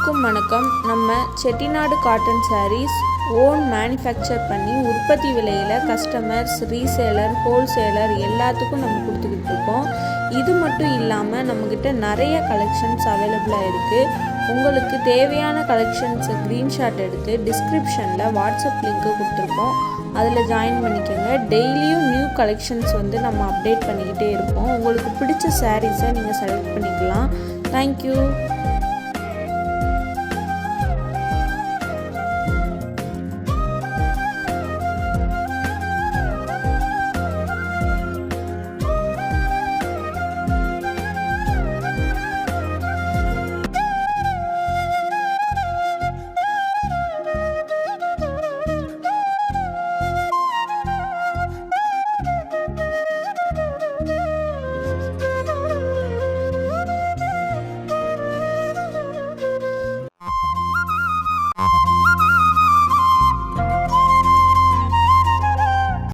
அனைவருக்கும் வணக்கம். நம்ம Chettinad cotton sarees own manufacture பண்ணி உற்பத்தி விலையில் கஸ்டமர்ஸ், ரீசேலர், ஹோல்சேலர் எல்லாத்துக்கும் நம்ம கொடுத்துக்கிட்டு இருக்கோம். இது மட்டும் இல்லாமல் நம்மக்கிட்ட நிறைய கலெக்ஷன்ஸ் அவைலபிளாக இருக்குது. உங்களுக்கு தேவையான கலெக்ஷன்ஸை ஸ்க்ரீன்ஷாட் எடுத்து டிஸ்கிரிப்ஷனில் வாட்ஸ்அப் லிங்க்கு கொடுத்துருக்கோம். அதில் ஜாயின் பண்ணிக்கோங்க. டெய்லியும் நியூ கலெக்ஷன்ஸ் நம்ம அப்டேட் பண்ணிக்கிட்டே இருப்போம். உங்களுக்கு பிடிச்ச சாரீஸை நீங்கள் செலக்ட் பண்ணிக்கலாம். தேங்க்யூ.